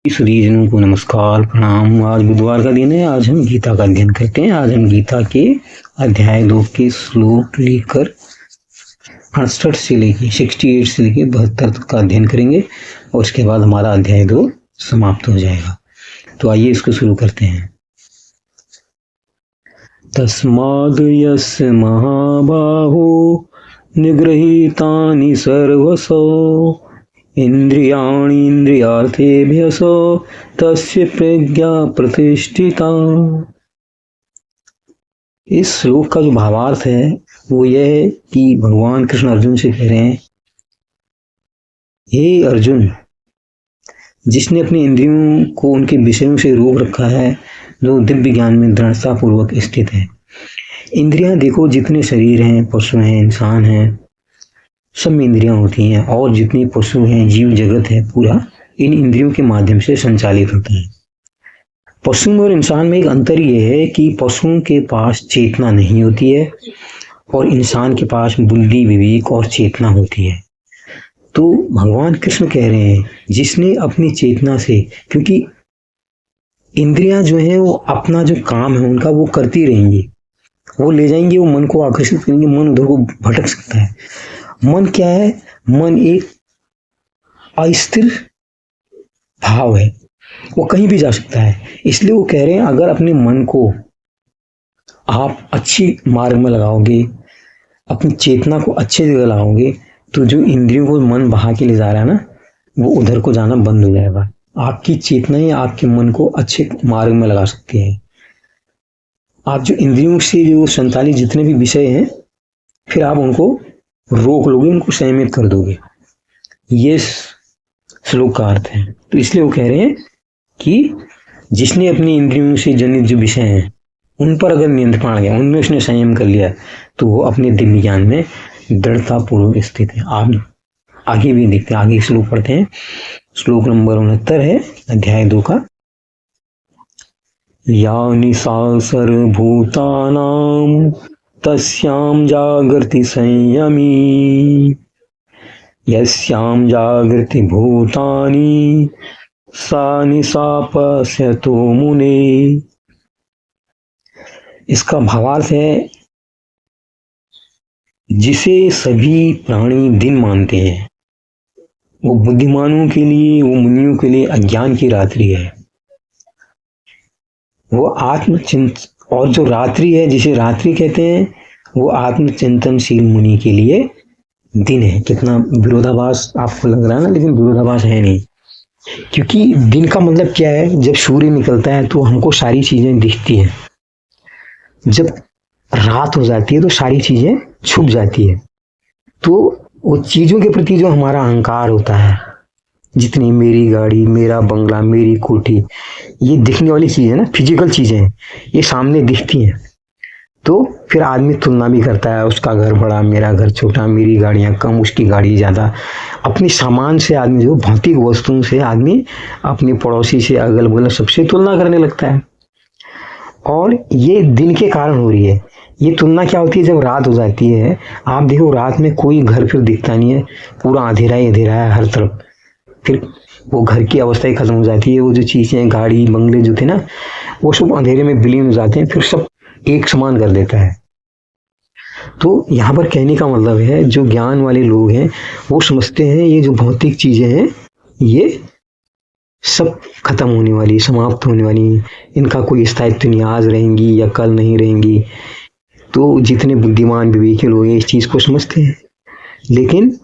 सभी जनों को नमस्कार प्रणाम। आज बुधवार का दिन है। आज हम गीता का अध्ययन करते हैं। आज हम गीता के अध्याय 2 के श्लोक लेकर 68 से लेके 68 से लेके 72 तक का अध्ययन करेंगे और उसके बाद हमारा अध्याय 2 समाप्त हो जाएगा। तो आइए इसको शुरू करते हैं। तस्माद् यस्य महाबाहो निगृहीतानि सर्वसो इंद्रियार्थेभ्यस तस्य प्रज्ञा प्रतिष्ठिता। इस श्लोक का जो भावार्थ है वो यह है कि भगवान कृष्ण अर्जुन से कह रहे हैं, हे अर्जुन, जिसने अपनी इंद्रियों को उनके विषयों से रोक रखा है, जो दिव्य ज्ञान में दृढ़ता पूर्वक स्थित है। इंद्रियां देखो, जितने शरीर हैं, पशु हैं, इंसान हैं, सब में इंद्रियां होती हैं और जितनी पशु हैं, जीव जगत है, पूरा इन इंद्रियों के माध्यम से संचालित होता है। पशु और इंसान में एक अंतर यह है कि पशुओं के पास चेतना नहीं होती है और इंसान के पास बुद्धि, विवेक और चेतना होती है। तो भगवान कृष्ण कह रहे हैं, जिसने अपनी चेतना से, क्योंकि इंद्रियां जो है वो अपना जो काम है उनका वो करती रहेंगी, वो ले जाएंगे, वो मन को आकर्षित करेंगे, मन उधर को भटक सकता है। मन क्या है? मन एक अस्थिर भाव है, वो कहीं भी जा सकता है। इसलिए वो कह रहे हैं, अगर अपने मन को आप अच्छी मार्ग में लगाओगे, अपनी चेतना को अच्छे जगह लगाओगे, तो जो इंद्रियों को मन बहा के ले जा रहा है ना, वो उधर को जाना बंद हो जाएगा। आपकी चेतना ही आपके मन को अच्छे मार्ग में लगा सकती है। आप जो इंद्रियों से जो संचालित जितने भी विषय हैं, फिर आप उनको रोक लोगे, उनको संयमित कर दोगे। ये श्लोक का अर्थ है। तो इसलिए वो कह रहे हैं कि जिसने अपनी इंद्रियों से जनित जो विषय हैं उन पर अगर नियंत्रण आ गया, उनमें उसने संयम कर लिया, तो वो अपने दिव्य ज्ञान में दृढ़ता पूर्वक स्थित है। आप आगे भी देखते हैं, आगे श्लोक पढ़ते हैं। श्लोक नंबर 69 है अध्याय 2 का। या निशा सर्वभूतानां तस्यां जागृति संयमी यस्यां जागृति भूतानि सा निशा पश्यतो मुने। इसका भावार्थ है, जिसे सभी प्राणी दिन मानते हैं, वो बुद्धिमानों के लिए, वो मुनियों के लिए अज्ञान की रात्रि है। वो आत्मचिंत और जो रात्रि है, जिसे रात्रि कहते हैं, वो आत्मचिंतनशील मुनि के लिए दिन है। कितना विरोधाभास आपको लग रहा है ना, लेकिन विरोधाभास है नहीं, क्योंकि दिन का मतलब क्या है? जब सूर्य निकलता है तो हमको सारी चीजें दिखती हैं, जब रात हो जाती है तो सारी चीजें छुप जाती है। तो वो चीजों के प्रति जो हमारा अहंकार होता है, जितनी मेरी गाड़ी, मेरा बंगला, मेरी कोठी, ये दिखने वाली चीजें ना, फिजिकल चीजें, ये सामने दिखती हैं। तो फिर आदमी तुलना भी करता है, उसका घर बड़ा, मेरा घर छोटा, मेरी गाड़ियां कम, उसकी गाड़ी ज्यादा। अपने सामान से आदमी, जो भौतिक वस्तुओं से आदमी अपने पड़ोसी से, अगल बगल सबसे तुलना करने लगता है। और ये दिन के कारण हो रही है। ये तुलना क्या होती है? जब रात हो जाती है, आप देखो रात में कोई घर फिर दिखता नहीं है, पूरा अंधेरा ही अंधेरा है हर तरफ। फिर वो घर की अवस्था ही खत्म हो जाती है। वो जो चीजें, गाड़ी, बंगले जो थे ना, वो सब अंधेरे में विलीन हो जाते हैं, फिर सब एक समान कर देता है। तो यहाँ पर कहने का मतलब है, जो ज्ञान वाले लोग हैं वो समझते हैं ये जो भौतिक चीजें हैं ये सब खत्म होने वाली, समाप्त होने वाली, इनका कोई स्थायित्व नहीं, आज रहेंगी या कल नहीं रहेंगी। तो जितने बुद्धिमान विवेकी लोग हैं इस चीज को समझते हैं, लेकिन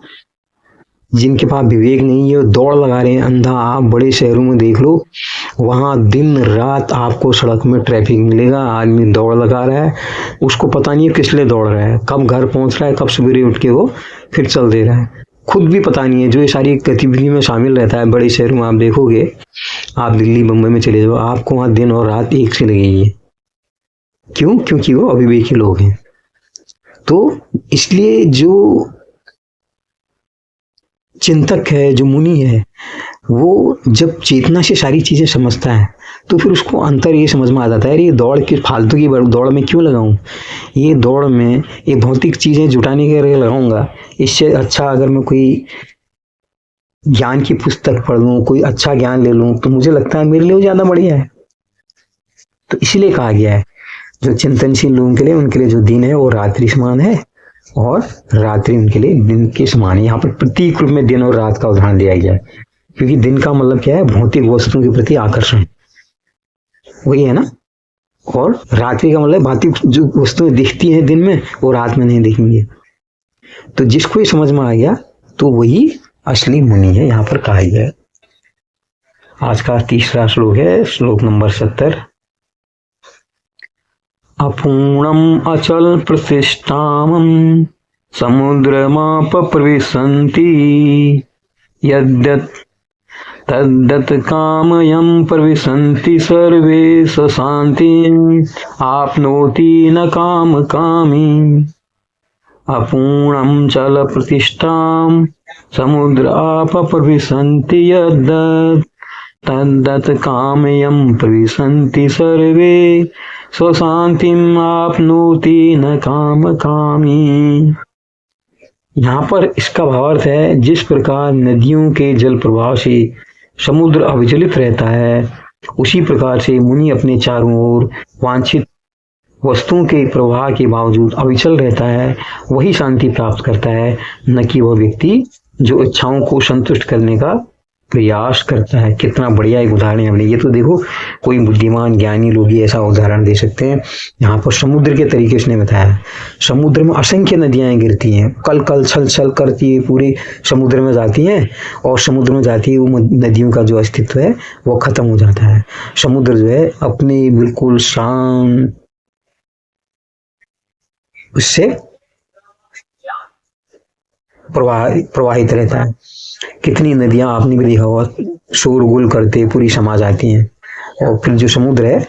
जिनके पास विवेक नहीं है वो दौड़ लगा रहे हैं अंधा। आप बड़े शहरों में देख लो, वहां दिन रात आपको सड़क में ट्रैफिक मिलेगा, आदमी दौड़ लगा रहा है, उसको पता नहीं है किस लिए दौड़ रहा है, कब घर पहुंच रहा है, कब सवेरे उठ के वो फिर चल दे रहा है, खुद भी पता नहीं है। जो ये सारी गतिविधि में शामिल रहता है बड़े शहरों में, आप देखोगे, आप दिल्ली बम्बई में चले जाओ, आपको वहां दिन और रात एक से लगेगी। क्यों? क्योंकि वो अविवेकी लोग हैं। तो इसलिए जो चिंतक है, जो मुनि है, वो जब चेतना से सारी चीजें समझता है तो फिर उसको अंतर ये समझ में आ जाता है, ये दौड़ की फालतू की दौड़ में क्यों लगाऊं? ये दौड़ में ये भौतिक चीजें जुटाने के लिए लगाऊंगा, इससे अच्छा अगर मैं कोई ज्ञान की पुस्तक पढ़ लूँ, कोई अच्छा ज्ञान ले लूँ, तो मुझे लगता है मेरे लिए वो ज्यादा बढ़िया है। तो इसलिए कहा गया है जो चिंतनशील लोगों के लिए, उनके लिए जो दिन है वो रात्रि समान है, और रात्रि उनके लिए दिन के समान है। यहाँ पर प्रतीक रूप में दिन और रात का उदाहरण दिया गया है, क्योंकि दिन का मतलब क्या है, भौतिक वस्तुओं के प्रति आकर्षण, वही है ना। और रात्रि का मतलब भौतिक जो वस्तुएं दिखती हैं दिन में, वो रात में नहीं दिखेंगी। तो जिसको ये समझ में आ गया तो वही असली मुनि है, यहाँ पर कहा गया है। आज का तीसरा श्लोक है, श्लोक नंबर 70। अपूर्णम अचल प्रतिष्ठामम समुद्रमाप प्रविशन्ति यद्यत् तद्दत् कामयं प्रविशन्ति सर्वे स शान्तिम् आपनोति न काम कामी। अपूर्णं चल प्रतिष्ठां समुद्र आप प्रविशन्ति यद्दत् तद्दत् कामयं प्रविशन्ति सर्वे स्वशांतिम् आपनोति न काम कामी। यहाँ पर इसका भावार्थ है, जिस प्रकार नदियों के जल प्रवाह से समुद्र अविचलित रहता है, उसी प्रकार से मुनि अपने चारों ओर वांछित वस्तुओं के प्रवाह के बावजूद अविचल रहता है, वही शांति प्राप्त करता है, न कि वह व्यक्ति जो इच्छाओं को संतुष्ट करने का प्रयास करता है। कितना बढ़िया एक उदाहरण है हमने, ये तो देखो कोई बुद्धिमान ज्ञानी लोग ही ऐसा उदाहरण दे सकते हैं। यहाँ पर समुद्र के तरीके से बताया, समुद्र में असंख्य नदियां गिरती हैं, कल कल छल छल करती है, पूरे समुद्र में जाती हैं, और समुद्र में जाती है वो नदियों का जो अस्तित्व है वो खत्म हो जाता है। समुद्र जो है अपने बिल्कुल शांत उससे प्रवाहित रहता है। कितनी नदियां आपने भी देखा होगा शोरगुल करते पूरी समा जाती हैं, और फिर जो समुद्र है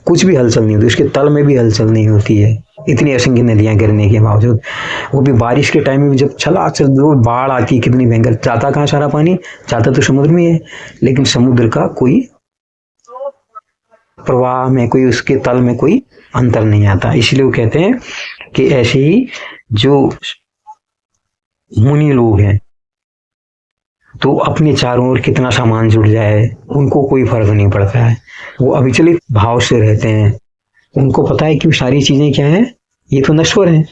कुछ भी हलचल नहीं होती, उसके तल में भी हलचल नहीं होती है, इतनी असंख्य नदियां गिरने के बावजूद। वो भी बारिश के टाइम में भी जब छलाछल बाढ़ आती है, कितनी भयंकर, जाता कहाँ सारा पानी, जाता तो समुद्र में है, लेकिन समुद्र का कोई प्रवाह में, कोई उसके तल में कोई अंतर नहीं आता। इसलिए वो कहते हैं कि ऐसे ही जो मुनि लोग हैं, तो अपने चारों ओर कितना सामान जुड़ जाए उनको कोई फर्क नहीं पड़ता है, वो अविचलित भाव से रहते हैं। उनको पता है कि सारी चीजें क्या हैं, ये तो नश्वर हैं,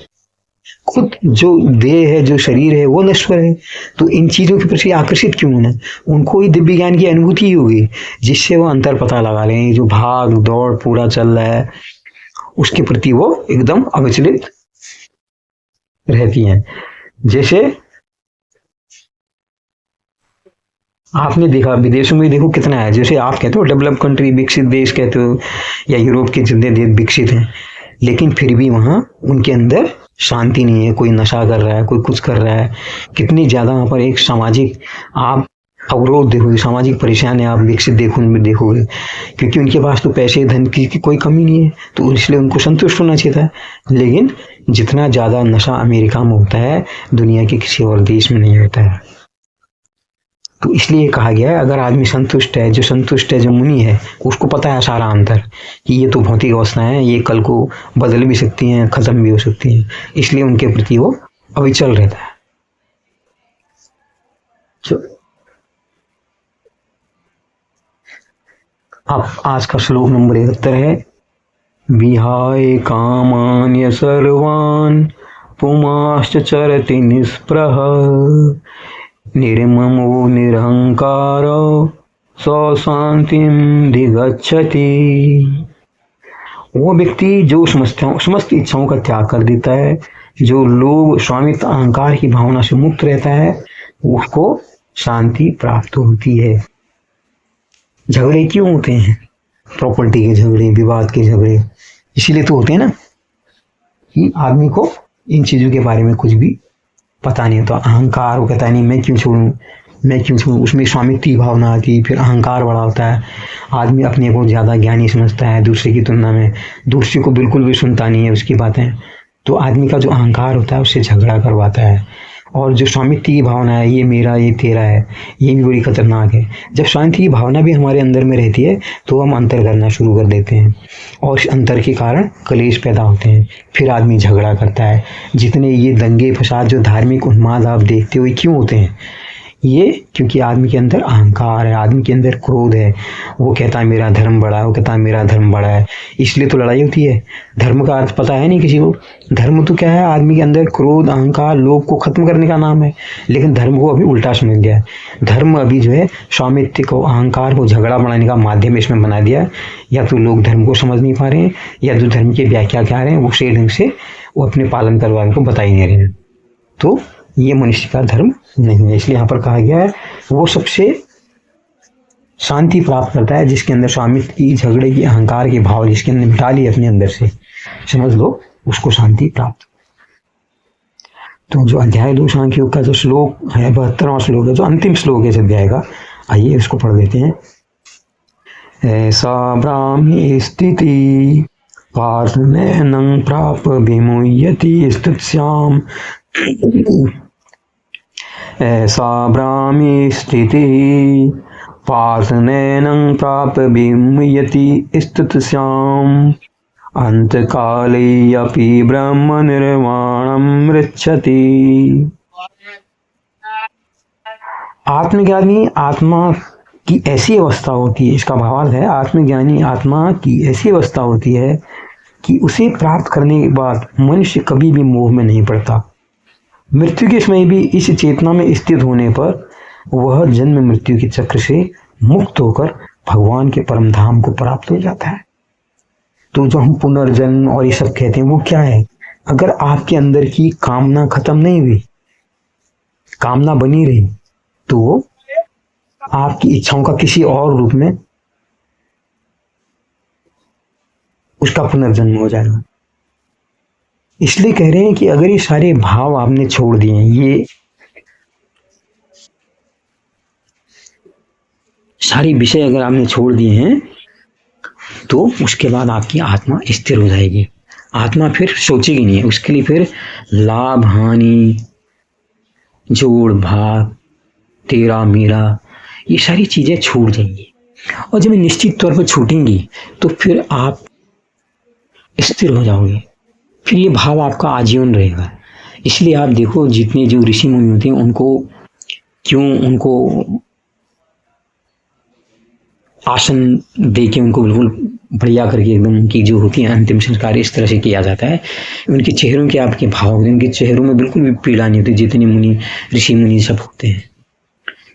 खुद जो देह है, जो शरीर है वो नश्वर है, तो इन चीजों के प्रति आकर्षित क्यों होना। उनको ही दिव्य ज्ञान की अनुभूति ही होगी, जिससे वो अंतर पता लगा लें, जो भाग दौड़ पूरा चल रहा है उसके प्रति वो एकदम अविचलित रहती हैं। जैसे आपने देखा विदेशों में देखो कितना है, जैसे आप कहते हो डेवलप कंट्री, विकसित देश कहते हो, या यूरोप के जितने देश विकसित हैं, लेकिन फिर भी वहाँ उनके अंदर शांति नहीं है, कोई नशा कर रहा है, कोई कुछ कर रहा है। कितनी ज्यादा वहाँ पर एक सामाजिक आप अवरोध देखोगे, सामाजिक परेशानी आप विकसित देखोगे, क्योंकि उनके पास तो पैसे धन की कोई कमी नहीं है, तो इसलिए उनको संतुष्ट होना चाहिए था। लेकिन जितना ज्यादा नशा अमेरिका में होता है, दुनिया के किसी और देश में नहीं होता है। तो इसलिए कहा गया है, अगर आदमी संतुष्ट है, जो मुनि है, उसको पता है सारा अंतर कि ये तो भौतिक अवस्थाएं हैं, ये कल को बदल भी सकती हैं, खत्म भी हो सकती हैं, इसलिए उनके प्रति वो अविचल रहता है। अब आज का श्लोक नंबर 71 है, विहाय कामान्य सर्वान् पुमाश्च चरति निष्प्रह निर्ममो निरहंकारो सौ शांतिम धिगच्छति। वो व्यक्ति जो समस्त इच्छाओं का त्याग कर देता है, जो लोभ स्वामित्व अहंकार की भावना से मुक्त रहता है, उसको शांति प्राप्त होती है। झगड़े क्यों होते हैं, प्रॉपर्टी के झगड़े, विवाद के झगड़े, इसीलिए तो होते हैं ना, कि आदमी को इन चीजों के बारे में कुछ भी पता नहीं होता। अहंकार, वो कहता है नहीं मैं क्यों छोड़ूं, उसमें स्वामित्व की भावना आती है, फिर अहंकार बड़ा होता है, आदमी अपने को ज्यादा ज्ञानी समझता है दूसरे की तुलना में, दूसरे को बिल्कुल भी सुनता नहीं है उसकी बातें, तो आदमी का जो अहंकार होता है उससे झगड़ा करवाता है। और जो स्वामित्व की भावना है, ये मेरा ये तेरा है, ये भी बड़ी खतरनाक है। जब शांति की भावना भी हमारे अंदर में रहती है तो हम अंतर करना शुरू कर देते हैं, और इस अंतर के कारण कलेश पैदा होते हैं, फिर आदमी झगड़ा करता है। जितने ये दंगे फसाद, जो धार्मिक उन्माद आप देखते हो, क्यों होते हैं, ये क्योंकि आदमी के अंदर अहंकार है, आदमी के अंदर क्रोध है, वो कहता है मेरा धर्म बड़ा है, वो कहता है मेरा धर्म बड़ा है, इसलिए तो लड़ाई होती है। धर्म का अर्थ पता है नहीं किसी को। धर्म तो क्या है, आदमी के अंदर क्रोध अहंकार लोभ को खत्म करने का नाम है, लेकिन धर्म को अभी उल्टा समझ गया है। धर्म अभी जो है स्वामित्व को अहंकार को झगड़ा बढ़ाने का माध्यम इसमें बना दिया है। या तो लोग धर्म को समझ नहीं पा रहे हैं, या जो धर्म की व्याख्या क्या रहे हैं वो सही ढंग से वो अपने पालन करवाने को बता ही नहीं रहे हैं। तो ये मनुष्य का धर्म नहीं है। इसलिए यहाँ पर कहा गया है वो सबसे शांति प्राप्त करता है जिसके अंदर स्वामित्व की झगड़े की अहंकार के भाव जिसके अंदर मिटा लिए अपने अंदर से, समझ लो उसको शांति प्राप्त। तो जो अध्याय 2 सांख्य योग का जो श्लोक है 72वां श्लोक है, जो अंतिम श्लोक है इस अध्याय का, आइए उसको पढ़ लेते हैं। ऐसा ब्राह्मी स्थिति पार्थ नैनं प्राप विमुह्यति स्तुत्स्याम। ऐसा ब्राह्मी स्थिति पार्थ नैनं प्राप विमुह्यति स्तुत्स्याम। अंतकाले अपि ब्रह्म निर्वाणं मृच्छति। आत्मज्ञानी आत्मा की ऐसी अवस्था होती है, इसका भावार्थ है आत्मज्ञानी आत्मा की ऐसी अवस्था होती है कि उसे प्राप्त करने के बाद मनुष्य कभी भी मोह में नहीं पड़ता। मृत्यु के समय भी इस चेतना में स्थित होने पर वह जन्म मृत्यु के चक्र से मुक्त होकर भगवान के परम धाम को प्राप्त हो जाता है। तो जो हम पुनर्जन्म और ये सब कहते हैं वो क्या है, अगर आपके अंदर की कामना खत्म नहीं हुई, कामना बनी रही, तो वो आपकी इच्छाओं का किसी और रूप में उसका पुनर्जन्म हो जाएगा। इसलिए कह रहे हैं कि अगर ये सारे भाव आपने छोड़ दिए, ये सारे विषय अगर आपने छोड़ दिए हैं, तो उसके बाद आपकी आत्मा स्थिर हो जाएगी। आत्मा फिर सोचेगी नहीं, उसके लिए फिर लाभ हानि जोड़ भाग तेरा मेरा ये सारी चीजें छूट जाएंगी। और जब निश्चित तौर पर छूटेंगी तो फिर आप स्थिर हो जाओगे, फिर ये भाव आपका आजीवन रहेगा। इसलिए आप देखो जितने जो ऋषि मुनि होते हैं उनको आसन दे के उनको बिल्कुल बढ़िया करके एकदम उनकी जो होती है अंतिम संस्कार इस तरह से किया जाता है। उनके चेहरों के आपके भाव उनके चेहरों में बिल्कुल भी पीड़ा नहीं होती, जितने मुनि ऋषि मुनि सब होते हैं।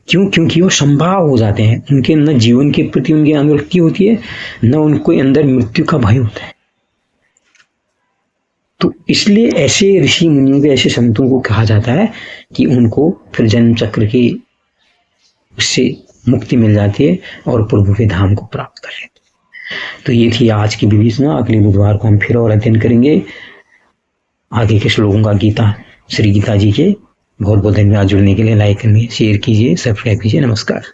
क्यों? क्योंकि वो संभाव हो जाते हैं, उनके न जीवन के प्रति उनकी अनुरक्ति होती है, न उनको अंदर मृत्यु का भय होता है। तो इसलिए ऐसे ऋषि मुनियों के ऐसे संतों को कहा जाता है कि उनको फिर जन्म चक्र की उससे मुक्ति मिल जाती है और प्रभु के धाम को प्राप्त कर लेते हैं। तो ये थी आज की विवेचना। अगले बुधवार को हम फिर और अध्ययन करेंगे आगे के श्लोकों का गीता श्री गीता जी के। बहुत बहुत धन्यवाद जुड़ने के लिए। लाइक करिए, शेयर कीजिए, सब्सक्राइब कीजिए। नमस्कार।